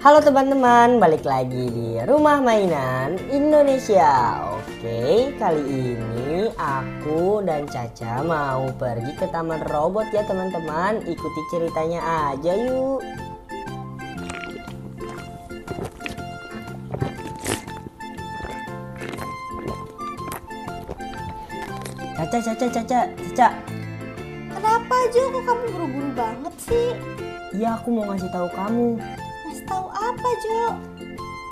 Halo teman-teman, balik lagi di Rumah Mainan Indonesia. Oke, kali ini aku dan Caca mau pergi ke Taman Robot ya teman-teman. Ikuti ceritanya aja yuk. Caca. Kenapa Jo? Kok kamu buru-buru banget sih? Iya, aku mau ngasih tahu kamu. Ngasih tahu apa Jo?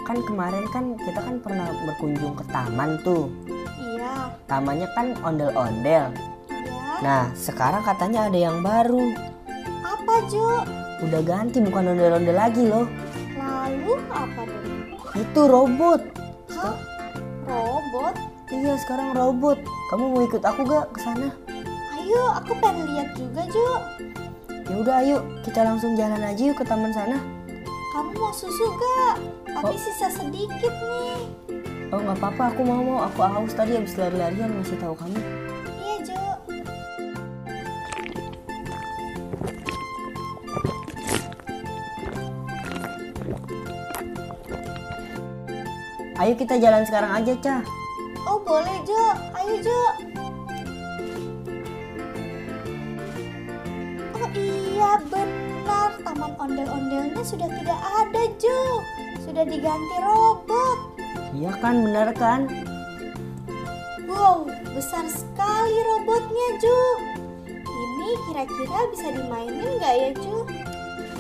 Kan kemarin kita pernah berkunjung ke taman tuh. Iya. Tamannya kan ondel-ondel. Iya. Nah, sekarang katanya ada yang baru. Apa Jo? Udah ganti, bukan ondel-ondel lagi loh. Lalu apa dong? Itu robot. Hah? Robot? Iya, sekarang robot. Kamu mau ikut aku gak ke sana? Ayo, aku pengen lihat juga Jo. Ya udah, ayo kita langsung jalan aja yuk ke taman sana. Kamu mau susu gak? Tapi Oh. sisa sedikit nih. Oh nggak apa-apa, aku mau. Aku haus tadi habis lari-larian ngasih tahu kamu. Iya Jo. Ayo kita jalan sekarang aja, Cah. Oh boleh Jo. Ayo Jo. Oh iya benar. Taman ondel-ondelnya sudah tidak ada Jo. Sudah diganti robot. Iya kan, benar kan? Wow, besar sekali robotnya, Ju. Ini kira-kira bisa dimainin nggak ya, Ju?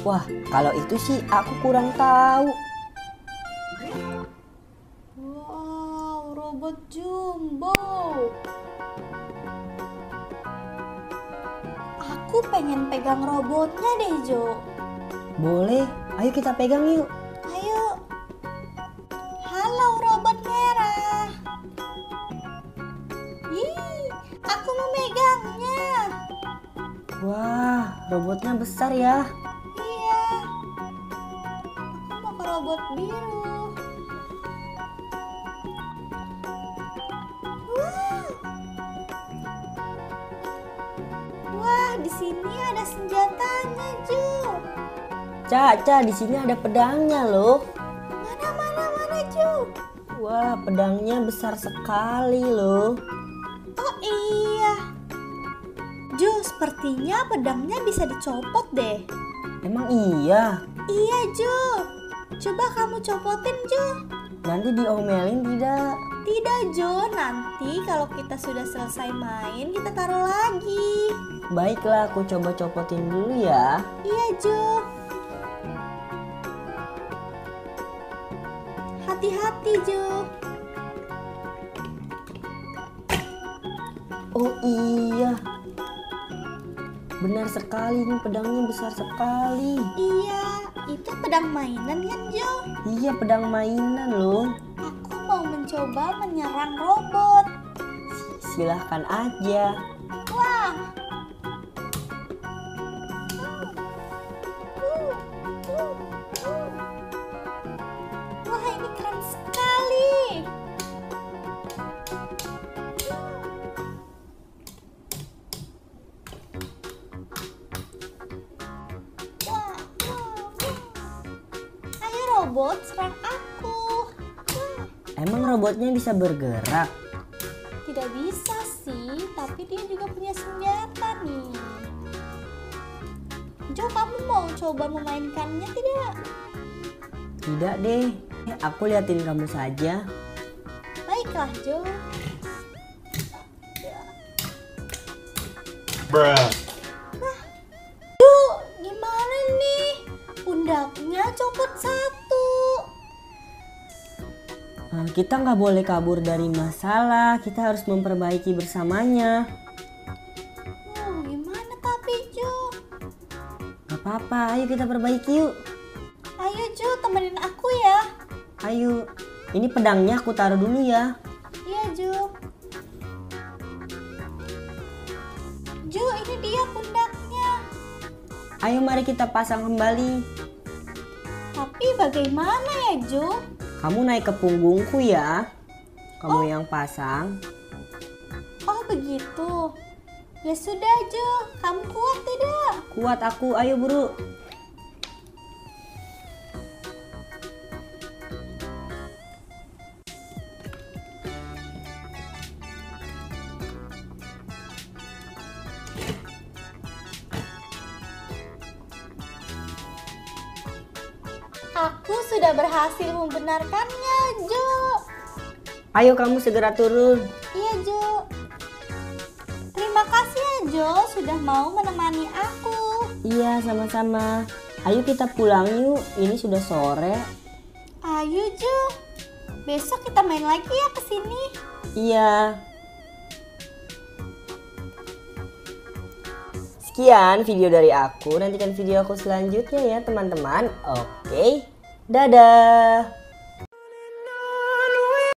Wah, kalau itu sih aku kurang tahu. Wow, robot jumbo. Aku pengen pegang robotnya deh, Jo. Boleh, ayo kita pegang yuk. Ayo. Halo, robot merah. Ih, aku mau megangnya. Wah, robotnya besar ya. Iya. Aku mau ke robot biru. Wah. Wah, di sini ada senjatanya, Ju. Caca, di sini ada pedangnya loh. Mana, Ju? Wah, pedangnya besar sekali loh. Oh iya. Ju, sepertinya pedangnya bisa dicopot deh. Emang iya? Iya, Ju. Coba kamu copotin, Ju. Nanti diomelin tidak? Tidak, Jo. Nanti kalau kita sudah selesai main, kita taruh lagi. Baiklah, aku coba copotin dulu ya. Iya, Jo. Hati-hati, Jo. Oh iya. Benar sekali, ini pedangnya besar sekali. Iya, itu pedang mainan kan, Jo? Iya, pedang mainan loh. Aku mau mencoba menyerang robot. Silahkan aja. Wah. Wah, ini keren sekali. Wah. Ayo robot, serang aku. Wah. Emang robotnya bisa bergerak? Tidak bisa sih, tapi dia juga punya senjata nih. Jo, kamu mau coba memainkannya tidak? Tidak deh, aku liatin kamu saja. Baiklah, Jo. Bruh. Jo, gimana nih? Pundaknya copot satu. Kita nggak boleh kabur dari masalah, kita harus memperbaiki bersamanya. Gimana tapi, Jo? Gak apa-apa, ayo kita perbaiki yuk. Ayo, Jo, temenin aku ya. Ayo, ini pedangnya aku taruh dulu ya. Iya, Jo. Jo, ini dia pundaknya. Ayo mari kita pasang kembali. Tapi bagaimana ya, Jo? Kamu naik ke punggungku ya. Kamu yang pasang. Oh, begitu. Ya sudah, Jo. Kamu kuat tidak? Kuat aku, ayo buru. Aku sudah berhasil membenarkannya, Ju. Ayo kamu segera turun. Iya, Ju. Terima kasih ya, Jo, sudah mau menemani aku. Iya, sama-sama. Ayo kita pulang yuk, ini sudah sore. Ayo, Ju. Besok kita main lagi ya ke sini. Iya. Sekian video dari aku, nantikan video aku selanjutnya ya teman-teman. Oke, dadah.